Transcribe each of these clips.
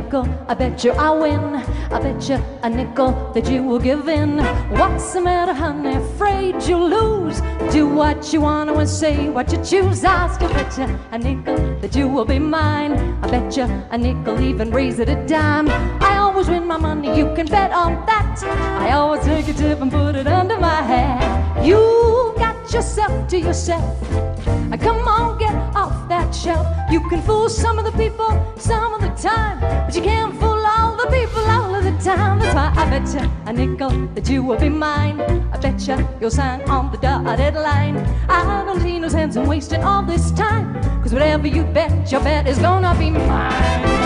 nickel, I bet you I'll win. I bet you a nickel that you will give in. What's the matter, honey? Afraid you'll lose. Do what you want and say what you choose. I'll still bet you a nickel that you will be mine. I bet you a nickel, even raise it a dime. I always win my money, you can bet on that. I always take a tip and put it under my hat. You got yourself to yourself. Come on, get off that shelf. You can fool some of the people some of the time, but you can't fool all the people all of the time. That's why I bet you a nickel that you will be mine. I bet you you'll sign on the dotted line. I don't see no sense in wasting all this time, cause whatever you bet, your bet is gonna be mine.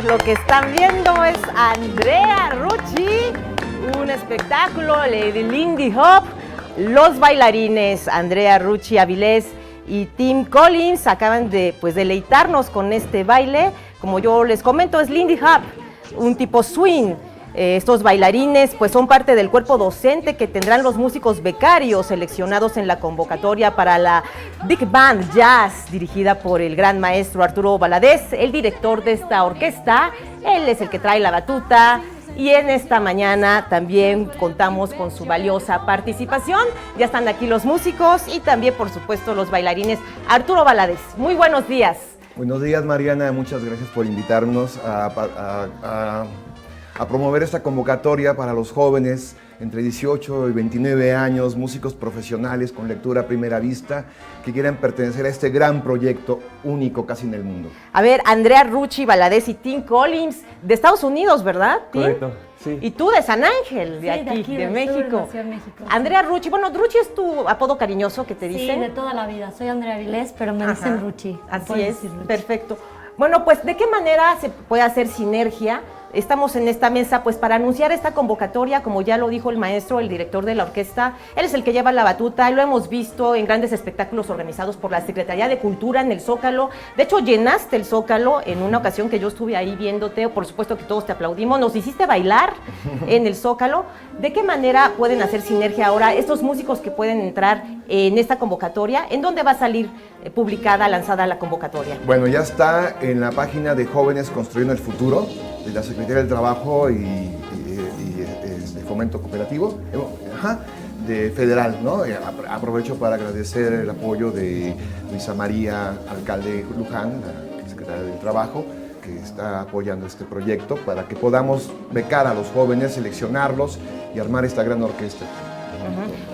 Lo que están viendo es Andrea Rucci, un espectáculo de Lindy Hop. Los bailarines Andrea Rucci Avilés y Tim Collins acaban de deleitarnos con este baile. Como yo les comento, es Lindy Hop, un tipo swing. Estos bailarines son parte del cuerpo docente que tendrán los músicos becarios seleccionados en la convocatoria para la Big Band Jazz, dirigida por el gran maestro Arturo Valadez, el director de esta orquesta. Él es el que trae la batuta y en esta mañana también contamos con su valiosa participación. Ya están aquí los músicos y también, por supuesto, los bailarines. Arturo Valadez, muy buenos días. Buenos días, Mariana, muchas gracias por invitarnos a promover esta convocatoria para los jóvenes entre 18 y 29 años, músicos profesionales con lectura a primera vista, que quieran pertenecer a este gran proyecto único casi en el mundo. A ver, Andrea Rucci Valadez y Tim Collins, de Estados Unidos, ¿verdad, Tim? Correcto, sí. Y tú de San Ángel, de aquí, de México. de México. Andrea Rucci, Rucci es tu apodo cariñoso que te dicen. Sí, de toda la vida. Soy Andrea Avilés, pero me dicen Rucci. Así es, perfecto. Bueno, ¿de qué manera se puede hacer sinergia? Estamos en esta mesa para anunciar esta convocatoria, como ya lo dijo el maestro, el director de la orquesta. Él es el que lleva la batuta, lo hemos visto en grandes espectáculos organizados por la Secretaría de Cultura en el Zócalo. De hecho, llenaste el Zócalo en una ocasión que yo estuve ahí viéndote, por supuesto que todos te aplaudimos, nos hiciste bailar en el Zócalo. ¿De qué manera pueden hacer sinergia ahora estos músicos que pueden entrar en esta convocatoria? ¿En dónde va a salir publicada, lanzada la convocatoria? Bueno, ya está en la página de Jóvenes Construyendo el Futuro, de la Secretaría del Trabajo y Fomento Cooperativo, de Federal, ¿no? Aprovecho para agradecer el apoyo de Luisa María Alcalde Luján, la Secretaria del Trabajo, que está apoyando este proyecto para que podamos becar a los jóvenes, seleccionarlos y armar esta gran orquesta.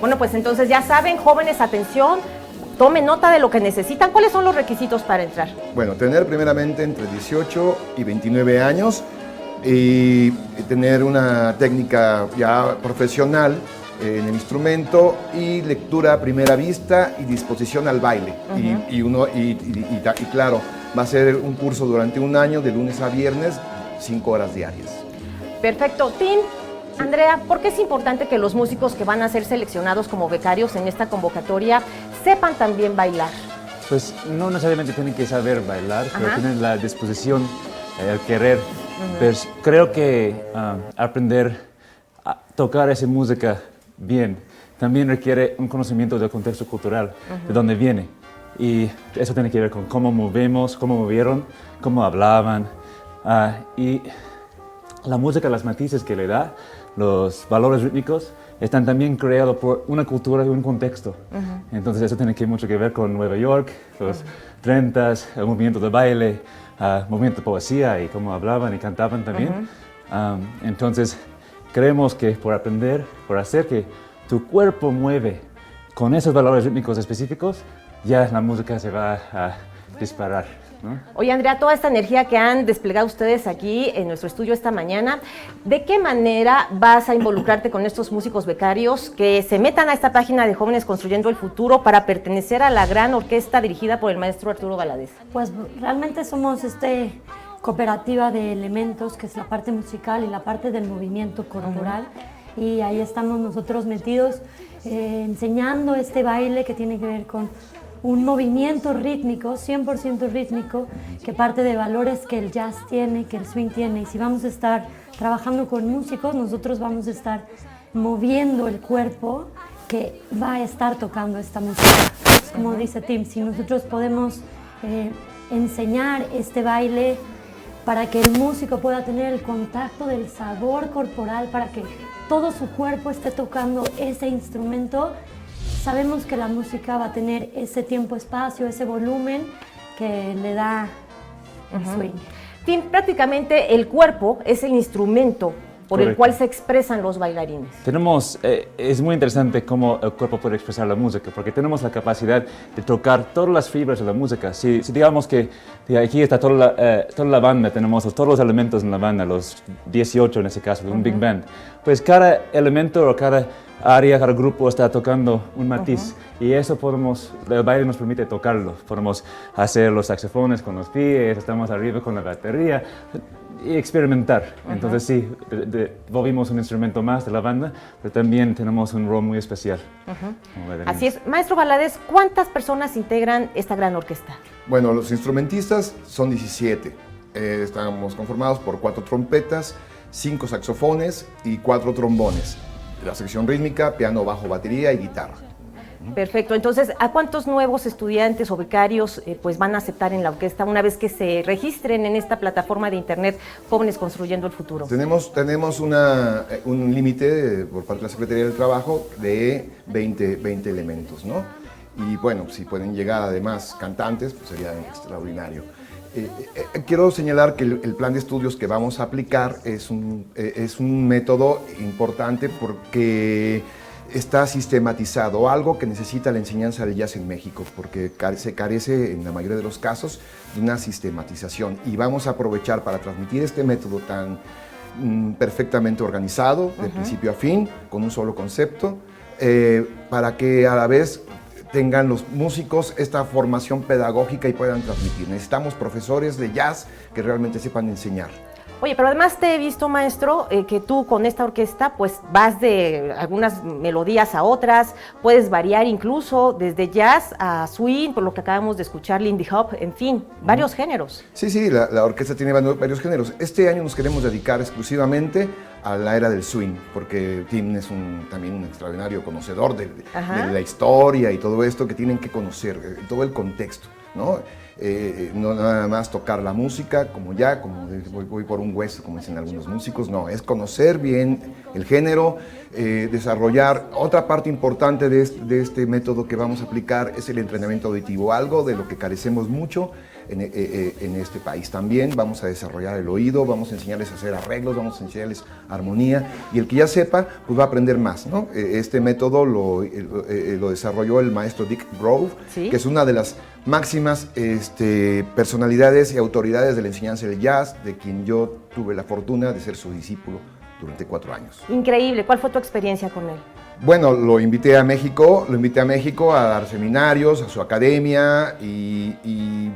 Bueno, entonces ya saben, jóvenes, atención, tomen nota de lo que necesitan. ¿Cuáles son los requisitos para entrar? Bueno, tener primeramente entre 18 y 29 años y tener una técnica ya profesional en el instrumento y lectura a primera vista y disposición al baile. Y claro, va a ser un curso durante un año, de lunes a viernes, 5 horas diarias. Perfecto. Tim, Andrea, ¿por qué es importante que los músicos que van a ser seleccionados como becarios en esta convocatoria sepan también bailar? Pues no necesariamente tienen que saber bailar, pero tienen la disposición, el querer. Pues creo que aprender a tocar esa música bien también requiere un conocimiento del contexto cultural, de dónde viene. Y eso tiene que ver con cómo movemos, cómo movieron, cómo hablaban. Y la música, las matices que le da, los valores rítmicos, están también creados por una cultura y un contexto. Entonces eso tiene mucho que ver con Nueva York, los 30s, el movimiento de baile, movimiento de poesía y cómo hablaban y cantaban también. Entonces creemos que por aprender, por hacer que tu cuerpo mueve con esos valores rítmicos específicos, ya la música se va a disparar, ¿no? Oye, Andrea, toda esta energía que han desplegado ustedes aquí en nuestro estudio esta mañana, ¿de qué manera vas a involucrarte con estos músicos becarios que se metan a esta página de Jóvenes Construyendo el Futuro para pertenecer a la gran orquesta dirigida por el maestro Arturo Valadez? Pues realmente somos cooperativa de elementos, que es la parte musical y la parte del movimiento corporal, y ahí estamos nosotros metidos enseñando este baile que tiene que ver con un movimiento rítmico, 100% rítmico, que parte de valores que el jazz tiene, que el swing tiene. Y si vamos a estar trabajando con músicos, nosotros vamos a estar moviendo el cuerpo que va a estar tocando esta música. Como dice Tim, si nosotros podemos enseñar este baile para que el músico pueda tener el contacto del sabor corporal, para que todo su cuerpo esté tocando ese instrumento, sabemos que la música va a tener ese tiempo-espacio, ese volumen que le da el swing. Tim, prácticamente el cuerpo es el instrumento por el Correcto. cual se expresan los bailarines. Tenemos, es muy interesante cómo el cuerpo puede expresar la música, porque tenemos la capacidad de tocar todas las fibras de la música. Si digamos que aquí está toda la banda, tenemos todos los elementos en la banda, los 18 en ese caso, de un big band, pues cada elemento o cada área, cada grupo está tocando un matiz y eso el baile nos permite tocarlo. Podemos hacer los saxofones con los pies, estamos arriba con la batería y experimentar. Entonces sí, volvimos un instrumento más de la banda, pero también tenemos un rol muy especial. como bailarines. Así es. Maestro Valadez, ¿cuántas personas integran esta gran orquesta? Bueno, los instrumentistas son 17. Estamos conformados por 4 trompetas, 5 saxofones y 4 trombones. La sección rítmica, piano, bajo, batería y guitarra. Perfecto. Entonces, ¿a cuántos nuevos estudiantes o becarios pues van a aceptar en la orquesta una vez que se registren en esta plataforma de internet Jóvenes Construyendo el Futuro? Tenemos un límite por parte de la Secretaría del Trabajo de 20 elementos, ¿no? Y bueno, si pueden llegar además cantantes, pues sería extraordinario. Quiero señalar que el plan de estudios que vamos a aplicar es un método importante porque está sistematizado, algo que necesita la enseñanza del jazz en México, porque se carece en la mayoría de los casos de una sistematización. Y vamos a aprovechar para transmitir este método tan perfectamente organizado, de principio a fin, con un solo concepto, para que a la vez tengan los músicos esta formación pedagógica y puedan transmitir. Necesitamos profesores de jazz que realmente sepan enseñar. Oye, pero además te he visto, maestro, que tú con esta orquesta pues vas de algunas melodías a otras, puedes variar incluso desde jazz a swing, por lo que acabamos de escuchar, Lindy Hop, en fin, varios géneros. Sí, la orquesta tiene varios géneros. Este año nos queremos dedicar exclusivamente a la era del swing, porque Tim es también un extraordinario conocedor de la historia y todo esto que tienen que conocer, todo el contexto, ¿no? No nada más tocar la música como voy por un hueso, como dicen algunos músicos, no, es conocer bien el género, desarrollar. Otra parte importante de este método que vamos a aplicar es el entrenamiento auditivo, algo de lo que carecemos mucho en este país. También vamos a desarrollar el oído, vamos a enseñarles a hacer arreglos, vamos a enseñarles armonía, y el que ya sepa, pues va a aprender más, ¿no? Este método lo desarrolló el maestro Dick Grove, ¿Sí? que es una de las máximas personalidades y autoridades de la enseñanza del jazz, de quien yo tuve la fortuna de ser su discípulo durante 4 años. Increíble. ¿Cuál fue tu experiencia con él? Bueno, lo invité a México a dar seminarios, a su academia, y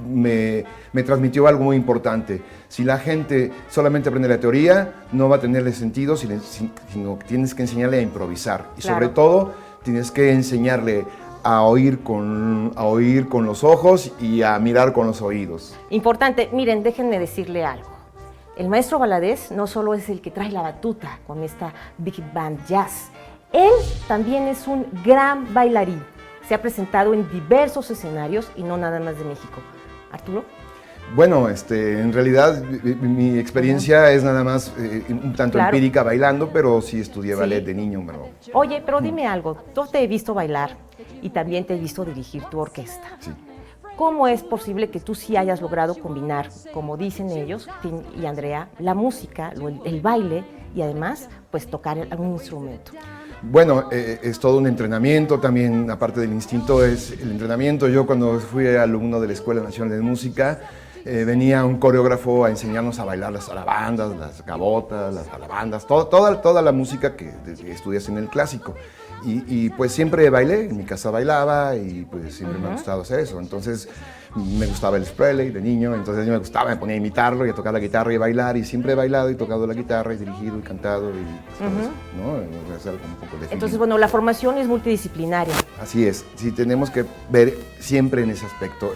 me transmitió algo muy importante. Si la gente solamente aprende la teoría, no va a tenerle sentido, sino que tienes que enseñarle a improvisar. Y Claro. sobre todo, tienes que enseñarle a oír con los ojos y a mirar con los oídos. Importante. Miren, déjenme decirle algo. El maestro Valadez no solo es el que trae la batuta con esta Big Band Jazz, él también es un gran bailarín. Se ha presentado en diversos escenarios y no nada más de México. ¿Arturo? Bueno, en realidad mi experiencia es nada más un tanto Claro. empírica bailando, pero sí estudié Sí. ballet de niño. Pero, Oye, pero dime algo. Yo te he visto bailar y también te he visto dirigir tu orquesta. sí. ¿Cómo es posible que tú sí hayas logrado combinar, como dicen ellos, Tim y Andrea, la música, el baile y además, pues tocar algún instrumento? Bueno, es todo un entrenamiento también, aparte del instinto es el entrenamiento. Yo cuando fui alumno de la Escuela Nacional de Música, venía un coreógrafo a enseñarnos a bailar las zarabandas, las gavotas, las alabandas, toda la música que estudias en el clásico. Y pues siempre bailé, en mi casa bailaba y pues siempre me ha gustado hacer eso. Entonces me gustaba Elvis Presley de niño, entonces me gustaba, me ponía a imitarlo y a tocar la guitarra y a bailar, y siempre he bailado y tocado la guitarra y dirigido y cantado y todo eso, ¿no? Es algo un poco definido. Entonces, bueno, la formación es multidisciplinaria. Así es, sí tenemos que ver siempre en ese aspecto.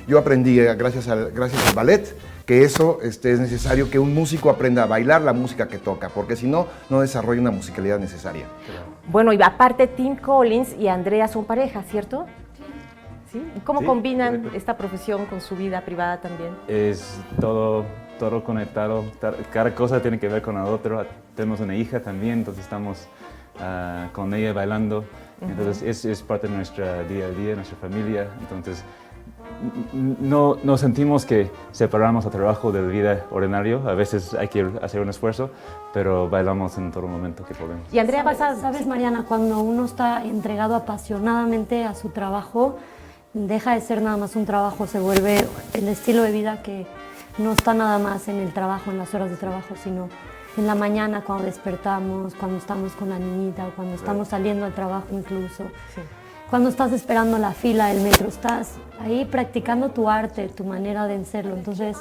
Yo aprendí, gracias al ballet, que eso es necesario que un músico aprenda a bailar la música que toca, porque si no, no desarrolla una musicalidad necesaria. Bueno, y aparte Tim Collins y Andrea son pareja, ¿cierto? ¿Sí? ¿Y cómo Sí, combinan correcto. esta profesión con su vida privada también? Es todo conectado, cada cosa tiene que ver con la otra. Tenemos una hija también, entonces estamos con ella bailando. Entonces es parte de nuestro día a día, nuestra familia. Entonces no sentimos que separamos el trabajo de la vida ordinario. A veces hay que hacer un esfuerzo, pero bailamos en todo momento que podemos. Y Andrea, vas a... ¿Sabes, Mariana? Cuando uno está entregado apasionadamente a su trabajo, deja de ser nada más un trabajo, se vuelve el estilo de vida que no está nada más en el trabajo, en las horas de trabajo, sino en la mañana cuando despertamos, cuando estamos con la niñita, cuando estamos saliendo al trabajo incluso. Sí. Cuando estás esperando la fila del metro, estás ahí practicando tu arte, tu manera de hacerlo, entonces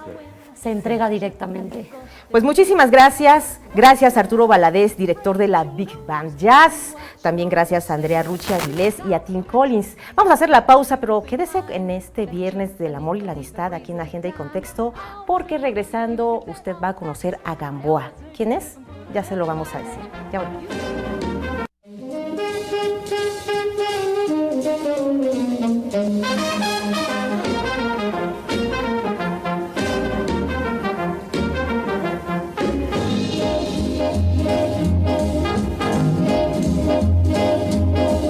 se entrega directamente. Pues muchísimas gracias. Gracias Arturo Valadez, director de la Big Band Jazz. También gracias a Andrea Rucci Avilés y a Tim Collins. Vamos a hacer la pausa, pero quédese en este viernes del amor y la amistad aquí en Agenda y Contexto, porque regresando usted va a conocer a Gamboa. ¿Quién es? Ya se lo vamos a decir. Ya volvemos. Thank you.